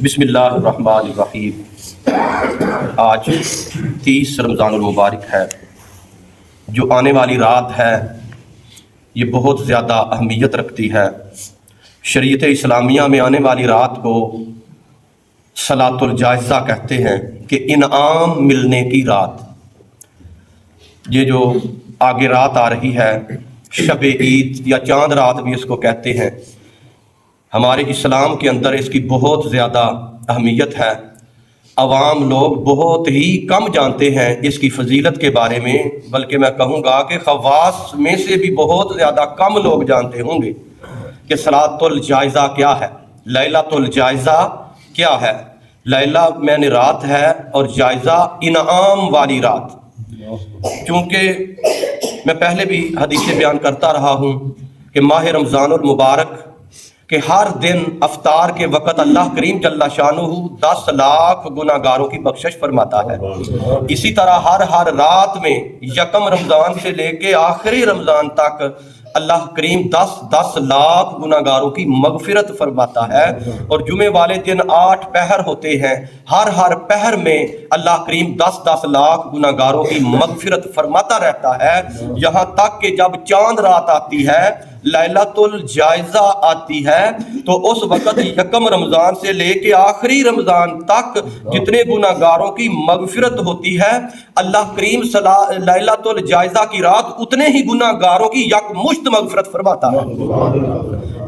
بسم اللہ الرحمن الرحیم۔ آج 30 رمضان المبارک ہے۔ جو آنے والی رات ہے یہ بہت زیادہ اہمیت رکھتی ہے۔ شریعت اسلامیہ میں آنے والی رات کو صلاۃ الجائزہ کہتے ہیں کہ انعام ملنے کی رات۔ یہ جو آگے رات آ رہی ہے شب عید یا چاند رات بھی اس کو کہتے ہیں، ہمارے اسلام کے اندر اس کی بہت زیادہ اہمیت ہے۔ عوام لوگ بہت ہی کم جانتے ہیں اس کی فضیلت کے بارے میں، بلکہ میں کہوں گا کہ خواص میں سے بھی بہت زیادہ کم لوگ جانتے ہوں گے کہ صلاۃ الجائزہ کیا ہے، لیلۃ الجائزہ کیا ہے۔ لیلہ میں نے رات ہے اور جائزہ انعام والی رات۔ چونکہ میں پہلے بھی حدیثیں بیان کرتا رہا ہوں کہ ماہ رمضان المبارک کہ ہر دن افطار کے وقت اللہ کریم جل شانہ 10 لاکھ گناہ گاروں کی بخشش فرماتا ہے۔ اسی طرح ہر رات میں یکم رمضان سے لے کے آخری رمضان تک اللہ کریم 10 لاکھ گناہ گاروں کی مغفرت فرماتا ہے۔ اور جمعے والے دن 8 پہر ہوتے ہیں، ہر پہر میں اللہ کریم 10 لاکھ گناہ گاروں کی مغفرت فرماتا رہتا ہے، یہاں تک کہ جب چاند رات آتی ہے، لیلۃ الجائزہ آتی ہے، تو اس وقت یکم رمضان سے لے کے آخری رمضان تک جتنے گناہ گاروں کی مغفرت ہوتی ہے، اللہ کریم لیلۃ الجائزہ کی رات اتنے ہی گناہ گاروں کی یکمشت مغفرت فرماتا ہے۔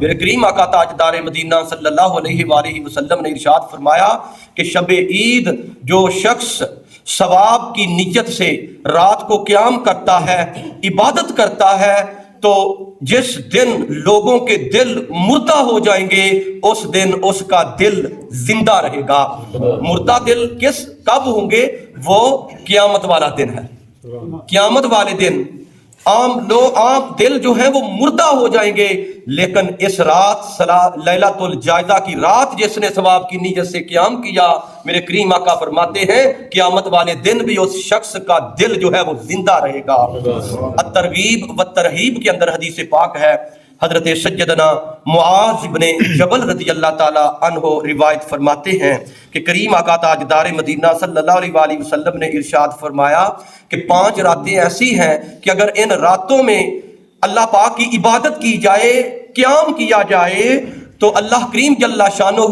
میرے کریم آقا تاجدار مدینہ صلی اللہ علیہ وآلہ وسلم نے ارشاد فرمایا کہ شب عید جو شخص ثواب کی نیت سے رات کو قیام کرتا ہے، عبادت کرتا ہے، تو جس دن لوگوں کے دل مردہ ہو جائیں گے اس دن اس کا دل زندہ رہے گا۔ مردہ دل کب ہوں گے؟ وہ قیامت والا دن ہے۔ قیامت والے دن عام دل جو ہیں وہ مردہ ہو جائیں گے، لیکن اس رات لیلۃ الجائزہ کی رات جس نے ثواب کی نیت سے قیام کیا، میرے کریم آقا فرماتے ہیں قیامت والے دن بھی اس شخص کا دل جو ہے وہ زندہ رہے گا۔ الترغیب والترہیب کے اندر حدیث پاک ہے، حضرت سیدنا معاذ بن جبل رضی اللہ تعالی عنہ روایت فرماتے ہیں کہ کریم آقا تاجدار مدینہ صلی اللہ علیہ وآلہ وسلم نے ارشاد فرمایا کہ 5 راتیں ایسی ہیں کہ اگر ان راتوں میں اللہ پاک کی عبادت کی جائے، قیام کیا جائے، تو اللہ کریم جل شانہ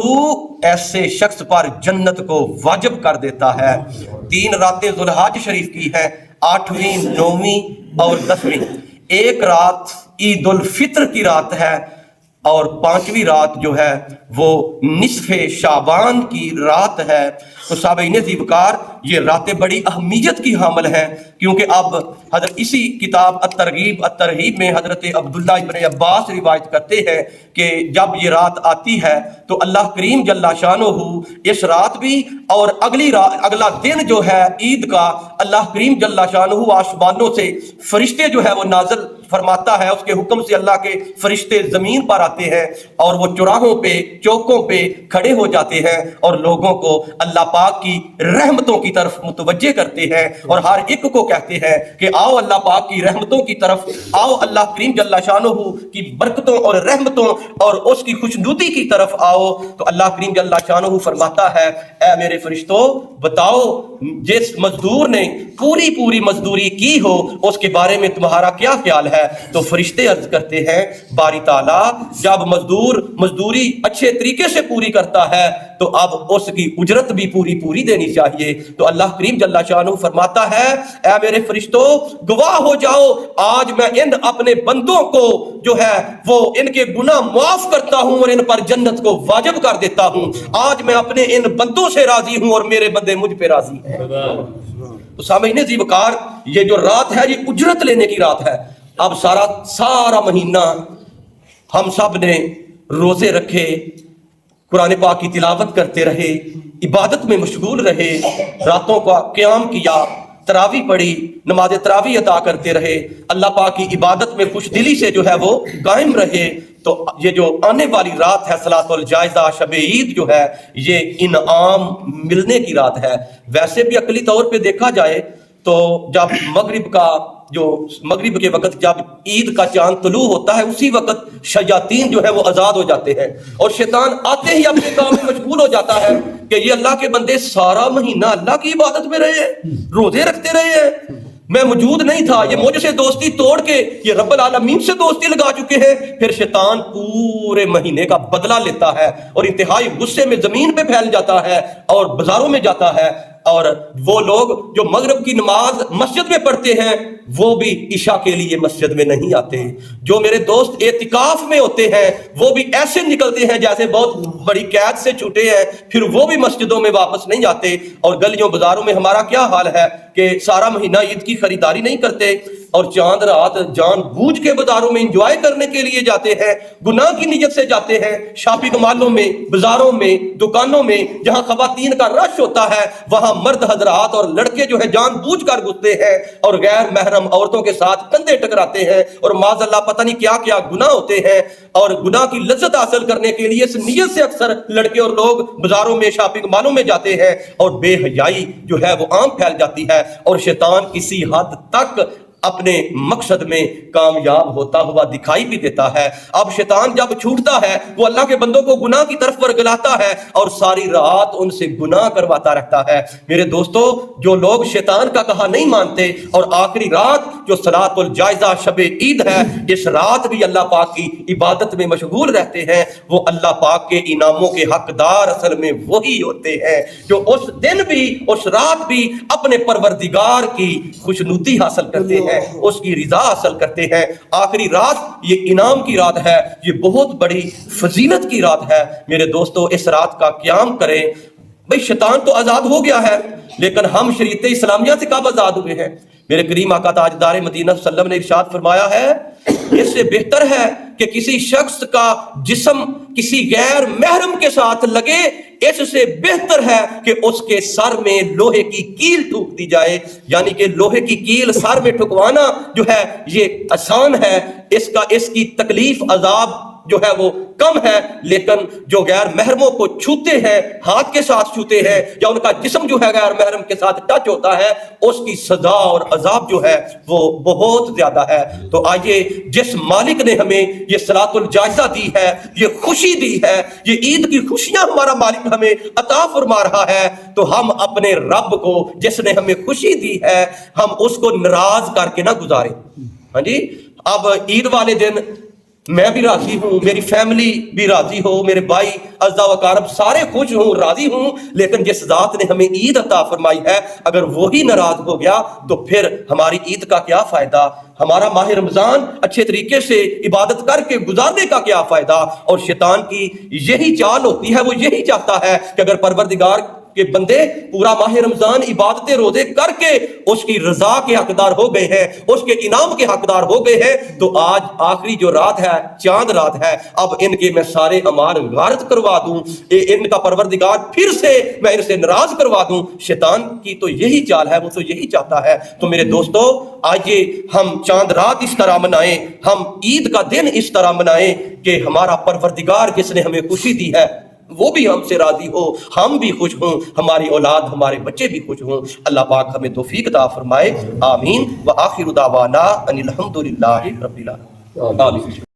ایسے شخص پر جنت کو واجب کر دیتا ہے۔ 3 راتیں ذوالحج شریف کی ہیں، 8ویں، 9ویں اور 10ویں۔ ایک رات عید الفطر کی رات ہے اور 5ویں رات جو ہے وہ نصف شعبان کی رات ہے۔ تو سامعین عزیز وقار، یہ راتیں بڑی اہمیت کی حامل ہیں، کیونکہ اب حضرت اسی کتاب الترغیب الترہیب میں حضرت عبداللہ ابن عباس روایت کرتے ہیں کہ جب یہ رات آتی ہے تو اللہ کریم جل شانہ اس رات بھی اور اگلا دن جو ہے عید کا، اللہ کریم جل شانہ آسمانوں سے فرشتے جو ہے وہ نازل فرماتا ہے، اس کے حکم سے اللہ کے فرشتے زمین پر آتے ہیں اور وہ چوراہوں پہ، چوکوں پہ کھڑے ہو جاتے ہیں اور لوگوں کو اللہ پاک کی رحمتوں کی طرف متوجہ کرتے ہیں، اور ہر ایک کو کہتے ہیں کہ آؤ اللہ پاک کی رحمتوں کی طرف آؤ، اللہ کریم جل شانہ کی برکتوں اور رحمتوں اور اس کی خوشنودی کی طرف آؤ۔ تو اللہ کریم جل شانہ فرماتا ہے اے میرے فرشتوں، بتاؤ جس مزدور نے پوری مزدوری کی ہو اس کے بارے میں تمہارا کیا خیال ہے؟ تو فرشتے عرض کرتے ہیں باری تعالیٰ جب مزدور مزدوری اچھے طریقے سے پوری کرتا ہے تو اب اس کی اجرت بھی پوری دینی چاہیے۔ تو اللہ کریم جل شانہ فرماتا ہے اے میرے فرشتوں، گواہ ہو جاؤ، آج میں ان اپنے بندوں کو جو ہے وہ ان کے گناہ معاف کرتا ہوں اور ان پر جنت کو واجب کر دیتا ہوں۔ آج میں اپنے ان بندوں سے راضی ہوں اور میرے بندے مجھ پہ راضی ہیں۔ تو سامعین عزیز وقار، یہ جو رات ہے یہ اجرت لینے کی رات ہے۔ اب سارا مہینہ ہم سب نے روزے رکھے، قرآن پاک کی تلاوت کرتے رہے، عبادت میں مشغول رہے، راتوں کا قیام کیا، تراویح پڑھی، نماز تراویح ادا کرتے رہے، اللہ پاک کی عبادت میں خوش دلی سے جو ہے وہ قائم رہے۔ تو یہ جو آنے والی رات ہے صلاۃ الجائزہ شب عید جو ہے یہ انعام ملنے کی رات ہے۔ ویسے بھی عقلی طور پہ دیکھا جائے تو جب مغرب کے وقت جب عید کا چاند طلوع ہوتا ہے اسی وقت شیاطین جو ہے وہ آزاد ہو جاتے ہیں اور شیطان آتے ہی اپنے کام میں مشغول ہو جاتا ہے کہ یہ اللہ کے بندے سارا مہینہ اللہ کی عبادت میں رہے ہیں، روزے رکھتے رہے ہیں، میں موجود نہیں تھا، یہ مجھ سے دوستی توڑ کے یہ رب العالمین سے دوستی لگا چکے ہیں۔ پھر شیطان پورے مہینے کا بدلہ لیتا ہے اور انتہائی غصے میں زمین پہ پھیل جاتا ہے اور بازاروں میں جاتا ہے، اور وہ لوگ جو مغرب کی نماز مسجد میں پڑھتے ہیں وہ بھی عشاء کے لیے مسجد میں نہیں آتے۔ جو میرے دوست اعتکاف میں ہوتے ہیں وہ بھی ایسے نکلتے ہیں جیسے بہت بڑی قید سے چھوٹے ہیں، پھر وہ بھی مسجدوں میں واپس نہیں جاتے۔ اور گلیوں بازاروں میں ہمارا کیا حال ہے کہ سارا مہینہ عید کی خریداری نہیں کرتے اور چاند رات جان بوجھ کے بازاروں میں انجوائے کرنے کے لیے جاتے ہیں، گناہ کی نیت سے جاتے ہیں۔ شاپنگ مالوں میں، بازاروں میں، دکانوں میں جہاں خواتین کا رش ہوتا ہے وہاں مرد حضرات اور لڑکے جو ہے جان بوجھ کر گھستے ہیں اور غیر محرم عورتوں کے ساتھ کندھے ٹکراتے ہیں، اور معاذ اللہ پتہ نہیں کیا کیا گناہ ہوتے ہیں۔ اور گناہ کی لذت حاصل کرنے کے لیے اس نیت سے اکثر لڑکے اور لوگ بازاروں میں، شاپنگ مالوں میں جاتے ہیں، اور بے حیائی جو ہے وہ عام پھیل جاتی ہے، اور شیطان کسی حد تک اپنے مقصد میں کامیاب ہوتا ہوا دکھائی بھی دیتا ہے۔ اب شیطان جب چھوٹتا ہے وہ اللہ کے بندوں کو گناہ کی طرف ورگلاتا ہے اور ساری رات ان سے گناہ کرواتا رہتا ہے۔ میرے دوستو، جو لوگ شیطان کا کہا نہیں مانتے اور آخری رات جو صلاۃ الجائزہ شب عید ہے، اس رات بھی اللہ پاک کی عبادت میں مشغول رہتے ہیں، وہ اللہ پاک کے انعاموں کے حقدار اصل میں وہی ہوتے ہیں جو اس دن بھی، اس رات بھی اپنے پروردگار کی خوشنودی حاصل کرتے ہیں، اس کی رضا حاصل کرتے ہیں۔ آخری رات یہ انعام کی رات ہے، یہ بہت بڑی فضیلت کی رات ہے۔ میرے دوستو، اس رات کا قیام کریں۔ بھئی شیطان تو آزاد ہو گیا ہے، لیکن ہم شریعت اسلامیہ سے کب آزاد ہوئے ہیں؟ میرے کریم آقا تاجدار مدینہ صلی اللہ علیہ وسلم نے ارشاد فرمایا ہے، اس سے بہتر ہے کہ کسی شخص کا جسم کسی غیر محرم کے ساتھ لگے، اس سے بہتر ہے کہ اس کے سر میں لوہے کی کیل ٹھوک دی جائے۔ یعنی کہ لوہے کی کیل سر میں ٹھکوانا جو ہے یہ آسان ہے، اس کی تکلیف عذاب جو ہے وہ کم ہے، لیکن جو غیر محرموں کو چھوتے ہیں، ہاتھ کے ساتھ چھوتے ہیں، یا ان کا جسم جو ہے غیر محرم کے ساتھ ٹچ ہوتا ہے، اس کی سزا اور عذاب جو ہے وہ بہت زیادہ ہے۔ تو آئیے، جس مالک نے ہمیں یہ صلاۃ الجائزہ دی ہے، یہ خوشی دی ہے، یہ عید کی خوشیاں ہمارا مالک ہمیں عطا فرما رہا ہے، تو ہم اپنے رب کو جس نے ہمیں خوشی دی ہے، ہم اس کو ناراض کر کے نہ گزاریں۔ ہاں جی، اب عید والے دن میں بھی راضی ہوں، میری فیملی بھی راضی ہو، میرے بھائی اعزاء و اقارب سارے خوش ہوں، راضی ہوں، لیکن جس ذات نے ہمیں عید عطا فرمائی ہے اگر وہی ناراض ہو گیا تو پھر ہماری عید کا کیا فائدہ؟ ہمارا ماہ رمضان اچھے طریقے سے عبادت کر کے گزارنے کا کیا فائدہ؟ اور شیطان کی یہی چال ہوتی ہے، وہ یہی چاہتا ہے کہ اگر پروردگار کہ بندے پورا ماہ رمضان عبادت روزے کر کے اس کی رضا کے حقدار ہو گئے ہیں، اس کے انعام کے حقدار ہو گئے ہیں، تو آج آخری جو رات ہے، چاند رات ہے، اب ان کے میں سارے اعمال غارت کروا دوں، ان کا پروردگار پھر سے میں ان سے ناراض کروا دوں۔ شیطان کی تو یہی چال ہے، وہ تو یہی چاہتا ہے۔ تو میرے دوستو، آئیے ہم چاند رات اس طرح منائیں، ہم عید کا دن اس طرح منائیں کہ ہمارا پروردگار جس نے ہمیں خوشی دی ہے وہ بھی ہم سے راضی ہو، ہم بھی خوش ہوں، ہماری اولاد، ہمارے بچے بھی خوش ہوں۔ اللہ پاک ہمیں توفیق عطا فرمائے، آمین۔ وآخر دعوانا ان الحمد للہ رب العالمین۔